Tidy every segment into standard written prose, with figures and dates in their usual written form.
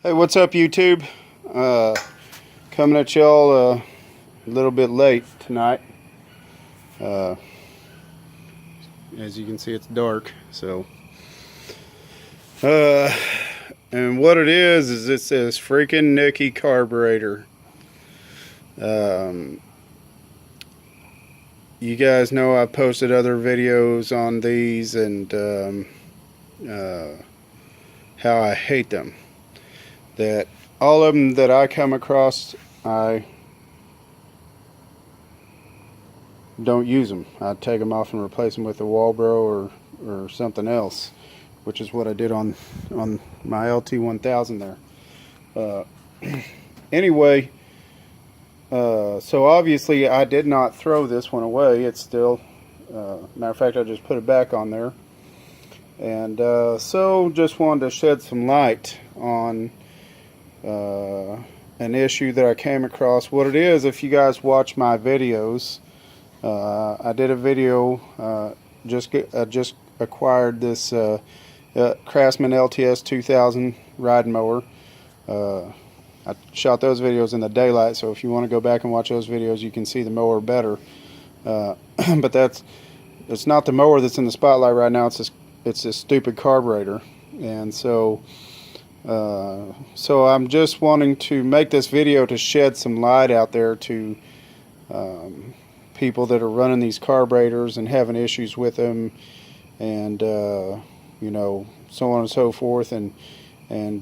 Hey, what's up, YouTube? Coming at y'all a little bit late tonight. As you can see, it's dark. So, and what it is it says freaking NIKKI carburetor. You guys know I posted other videos on these and how I hate them. That all of them that I come across, I don't use them. I take them off and replace them with a Walbro or something else, which is what I did on my LT1000 there. Anyway, so obviously I did not throw this one away. It's still, matter of fact, I just put it back on there. And so just wanted to shed some light on an issue that I came across. What it is, if you guys watch my videos, I did a video, just acquired this Craftsman LTS 2000 riding mower. I shot those videos in the daylight, so if you want to go back and watch those videos, you can see the mower better. But it's not the mower that's in the spotlight right now. It's this stupid carburetor. And so I'm just wanting to make this video to shed some light out there to people that are running these carburetors and having issues with them, and you know, so on and so forth, and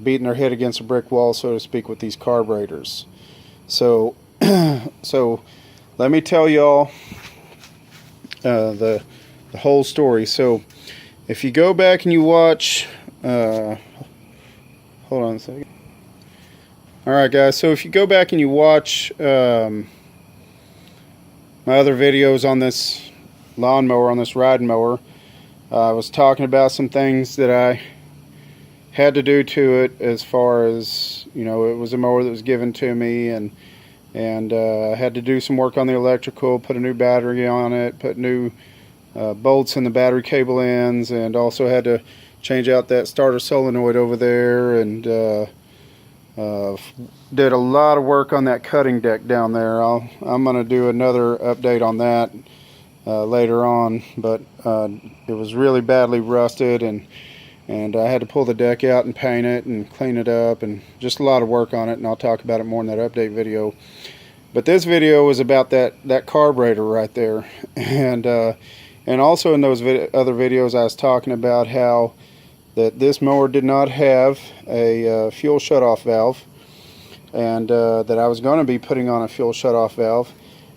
beating their head against a brick wall, so to speak, with these carburetors. So so let me tell y'all the whole story. So if you go back and you watch, hold on a second. Alright guys, so if you go back and you watch my other videos on this lawnmower, on this riding mower, I was talking about some things that I had to do to it, as far as, you know, it was a mower that was given to me, and I had to do some work on the electrical, put a new battery on it, put new bolts in the battery cable ends, and also had to change out that starter solenoid over there, and did a lot of work on that cutting deck down there. I'm going to do another update on that later on, but it was really badly rusted, and I had to pull the deck out and paint it and clean it up, and just a lot of work on it, and I'll talk about it more in that update video. But this video was about that carburetor right there, and also in those other videos I was talking about how that this mower did not have a fuel shutoff valve, and that I was going to be putting on a fuel shutoff valve,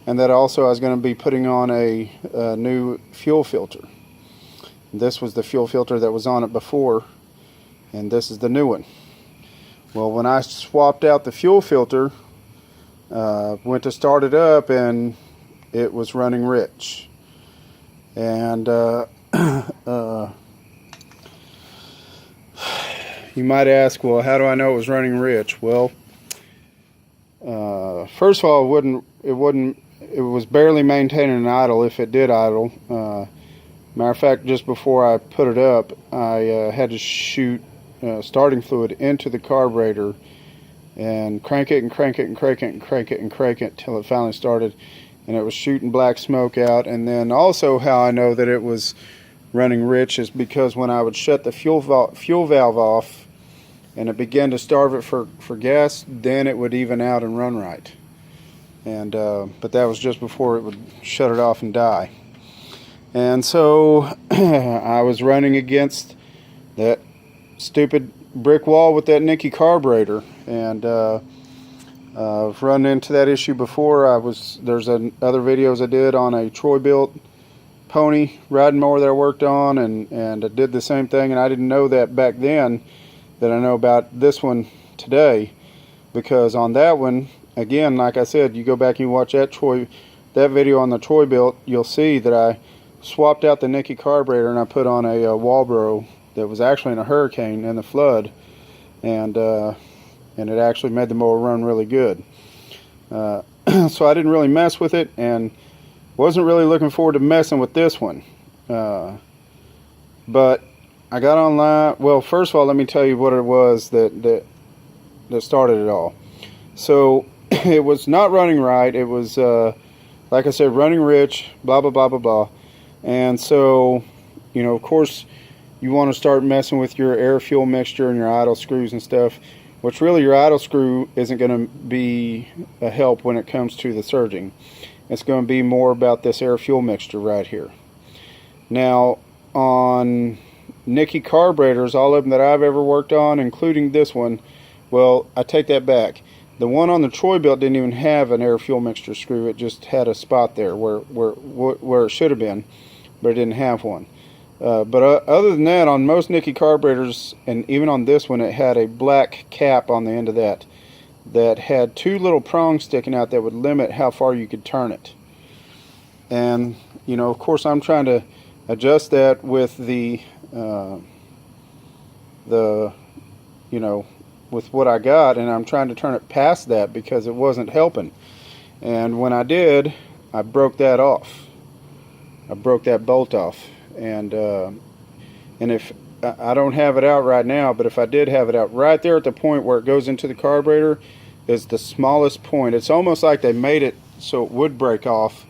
and that also I was going to be putting on a new fuel filter. This was the fuel filter that was on it before, and this is the new one. Well, when I swapped out the fuel filter, went to start it up, and it was running rich. And you might ask, well, how do I know it was running rich? Well, first of all, it was barely maintaining an idle, if it did idle. Matter of fact, just before I put it up, I had to shoot starting fluid into the carburetor and crank it and crank it and crank it and crank it and crank it till it finally started, and it was shooting black smoke out. And then also how I know that it was running rich is because when I would shut the fuel valve off and it began to starve it for gas, then it would even out and run right. And but that was just before it would shut it off and die. And so I was running against that stupid brick wall with that NIKKI carburetor, and I've run into that issue before. There's other videos I did on a Troy-built pony riding mower that I worked on, and I did the same thing, and I didn't know that back then that I know about this one today, because on that one, again, like I said, you go back and you watch that video on the Troy-built, you'll see that I swapped out the NIKKI carburetor and I put on a Walbro that was actually in a hurricane in the flood, and it actually made the mower run really good. So I didn't really mess with it, and wasn't really looking forward to messing with this one. But I got online. Well, first of all, let me tell you what it was that started it all. So it was not running right. It was like I said, running rich, blah blah blah blah blah. And so, you know, of course, you want to start messing with your air fuel mixture and your idle screws and stuff, which really your idle screw isn't going to be a help when it comes to the surging. It's going to be more about this air fuel mixture right here. Now, on NIKKI carburetors, all of them that I've ever worked on, including this one, well, I take that back. The one on the Troy-Bilt didn't even have an air fuel mixture screw. It just had a spot there where it should have been, but it didn't have one. But other than that, on most NIKKI carburetors, and even on this one, it had a black cap on the end of that had two little prongs sticking out that would limit how far you could turn it. And, you know, of course, I'm trying to adjust that with the you know, with what I got, and I'm trying to turn it past that because it wasn't helping. And when I did, I broke that off. I broke that bolt off. And if I don't have it out right now, but if I did have it out, right there at the point where it goes into the carburetor is the smallest point. It's almost like they made it so it would break off,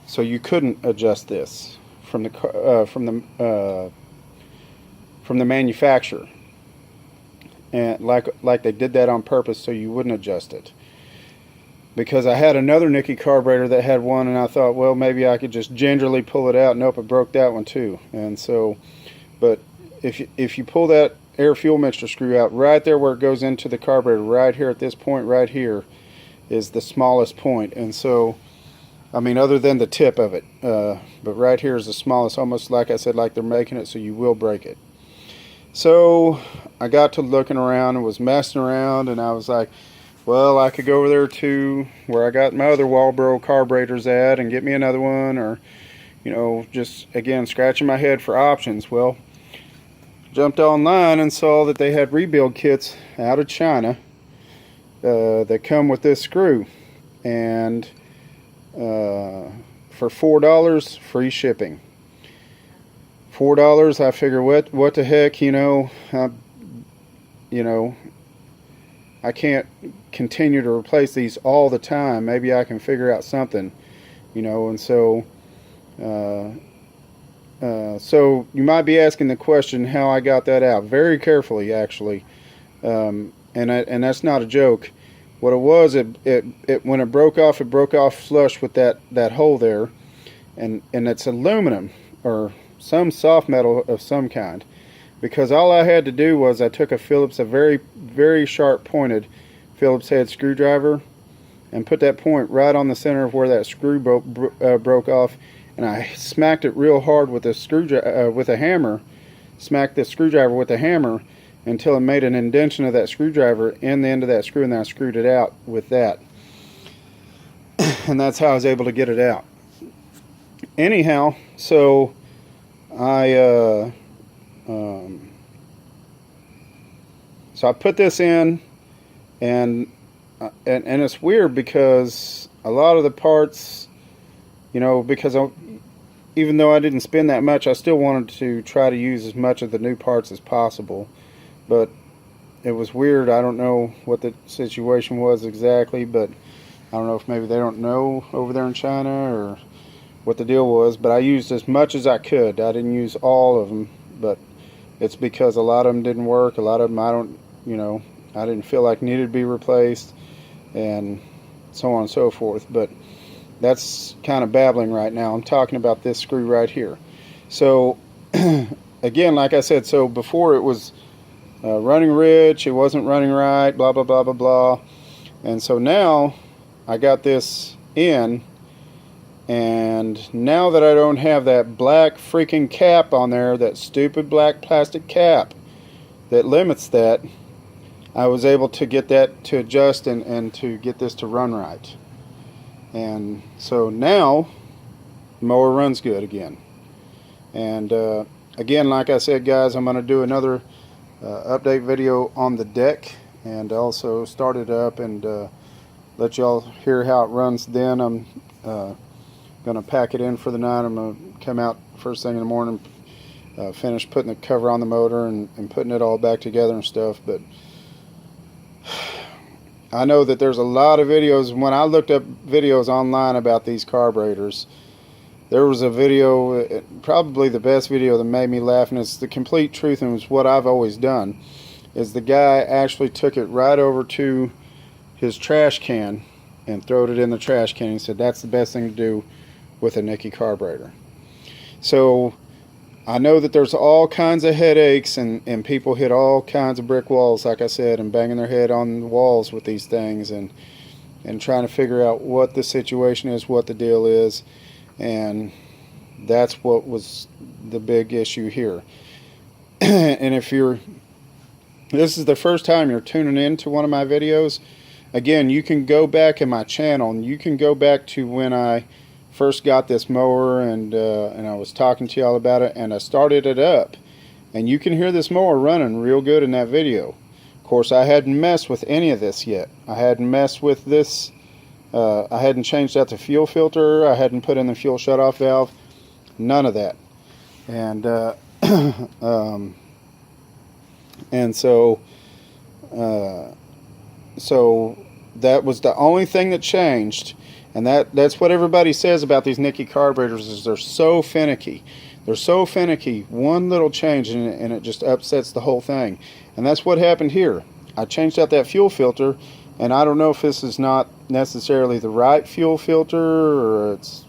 so you couldn't adjust this from the manufacturer, and like they did that on purpose so you wouldn't adjust it. Because I had another NIKKI carburetor that had one, and I thought, well, maybe I could just gingerly pull it out. Nope, it broke that one too. And so, but if you pull that air fuel mixture screw out, right there where it goes into the carburetor, right here at this point right here is the smallest point. And so, I mean, other than the tip of it, but right here is the smallest, almost like I said, like they're making it so you will break it. So I got to looking around and was messing around, and I was like, well, I could go over there to where I got my other Walbro carburetors at and get me another one, or, you know, just again scratching my head for options. Well, jumped online and saw that they had rebuild kits out of China that come with this screw, and for $4 free shipping. $4, I figure, what the heck, you know, I can't continue to replace these all the time. Maybe I can figure out something, you know. And so so you might be asking the question how I got that out. Very carefully, actually, and that's not a joke. What it was, it when it broke off flush with that hole there, and it's aluminum or some soft metal of some kind. Because all I had to do was I took a very, very sharp pointed Phillips head screwdriver and put that point right on the center of where that screw broke off, and I smacked it real hard with a hammer. Smacked the screwdriver with a hammer until it made an indentation of that screwdriver in the end of that screw, and then I screwed it out with that. And that's how I was able to get it out. Anyhow, so so I put this in, and it's weird because a lot of the parts, you know, because even though I didn't spend that much, I still wanted to try to use as much of the new parts as possible. But it was weird. I don't know what the situation was exactly, but I don't know if maybe they don't know over there in China or what the deal was, but I used as much as I could. I didn't use all of them, but it's because a lot of them didn't work. A lot of them I didn't feel like needed to be replaced, and so on and so forth. But that's kind of babbling right now. I'm talking about this screw right here. So again, like I said, so before it was running rich, it wasn't running right, blah blah blah blah blah, and so now I got this in. And now that I don't have that black freaking cap on there, that stupid black plastic cap that limits that, I was able to get that to adjust and to get this to run right. And so now the mower runs good again. And again, like I said, guys, I'm going to do another update video on the deck and also start it up and let y'all hear how it runs then. I'm going to pack it in for the night. I'm going to come out first thing in the morning, finish putting the cover on the motor and putting it all back together and stuff. But I know that there's a lot of videos. When I looked up videos online about these carburetors, there was a video, probably the best video that made me laugh, and it's the complete truth, and it's what I've always done, is the guy actually took it right over to his trash can and throwed it in the trash can. He said that's the best thing to do with a NIKKI carburetor. So I know that there's all kinds of headaches, and people hit all kinds of brick walls, like I said, and banging their head on the walls with these things, and trying to figure out what the situation is, what the deal is. And that's what was the big issue here. And if this is the first time you're tuning in to one of my videos, again, you can go back in my channel and you can go back to when I first got this mower, and I was talking to y'all about it, and I started it up, and you can hear this mower running real good in that video. Of course, I hadn't messed with any of this yet. I hadn't messed with this. I hadn't changed out the fuel filter. I hadn't put in the fuel shutoff valve. None of that. And and so that was the only thing that changed. And that's what everybody says about these NIKKI carburetors, is they're so finicky. They're so finicky. One little change and it just upsets the whole thing. And that's what happened here. I changed out that fuel filter, and I don't know if this is not necessarily the right fuel filter, or it's,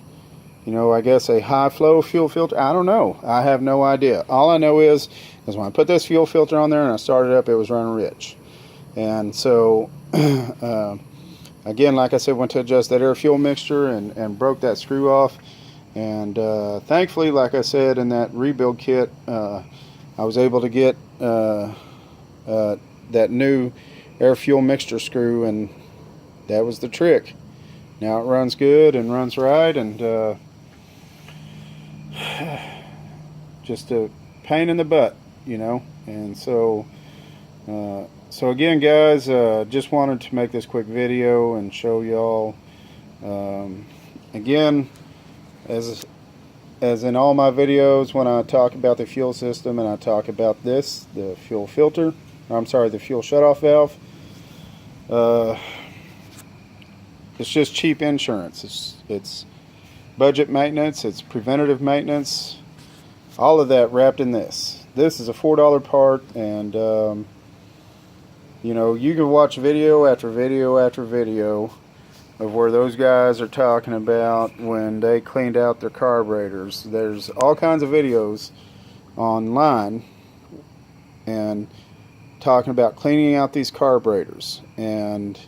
I guess a high flow fuel filter. I don't know. I have no idea. All I know is when I put this fuel filter on there and I started up, it was running rich. And so again, like I said, went to adjust that air fuel mixture and broke that screw off. And thankfully, like I said, in that rebuild kit, I was able to get that new air fuel mixture screw, and that was the trick. Now it runs good and runs right, and just a pain in the butt, And so again, guys, just wanted to make this quick video and show y'all, again, as in all my videos, when I talk about the fuel system and I talk about this, the fuel filter, I'm sorry, the fuel shutoff valve, it's just cheap insurance. It's budget maintenance, it's preventative maintenance, all of that wrapped in this. This is a $4 part, and you can watch video after video after video of where those guys are talking about when they cleaned out their carburetors. There's all kinds of videos online and talking about cleaning out these carburetors. And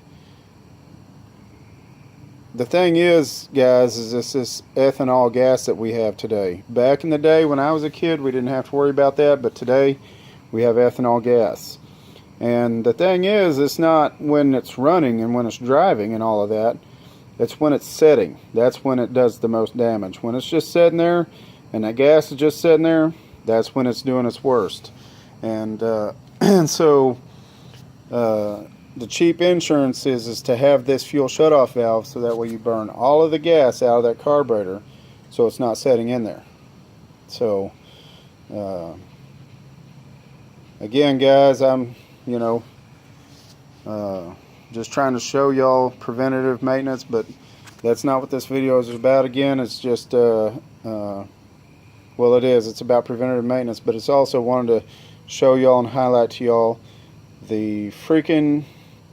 the thing is, guys, is this ethanol gas that we have today. Back in the day when I was a kid, we didn't have to worry about that, but today we have ethanol gas. And the thing is, it's not when it's running and when it's driving and all of that. It's when it's setting. That's when it does the most damage. When it's just sitting there and that gas is just sitting there, that's when it's doing its worst. And so the cheap insurance is to have this fuel shutoff valve, so that way you burn all of the gas out of that carburetor, so it's not setting in there. So again, guys, I'm just trying to show y'all preventative maintenance, but that's not what this video is about. Again, it's just well, it is, it's about preventative maintenance, but it's also wanted to show y'all and highlight to y'all the freaking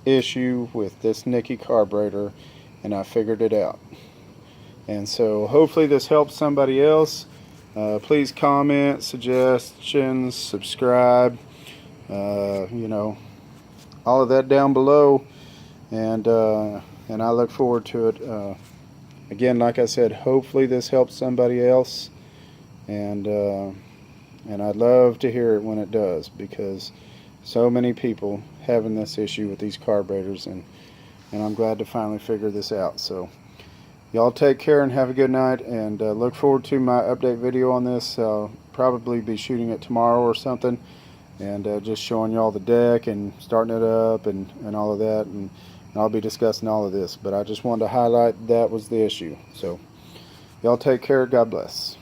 issue with this NIKKI carburetor, and I figured it out. And so hopefully this helps somebody else. Please comment, suggestions, subscribe, all of that down below, and I look forward to it. Again, like I said, hopefully this helps somebody else, and I'd love to hear it when it does, because so many people having this issue with these carburetors, and I'm glad to finally figure this out. So y'all take care and have a good night, and look forward to my update video on this. I'll probably be shooting it tomorrow or something, and just showing y'all the deck and starting it up and all of that, and I'll be discussing all of this, but I just wanted to highlight that was the issue. So y'all take care. God bless.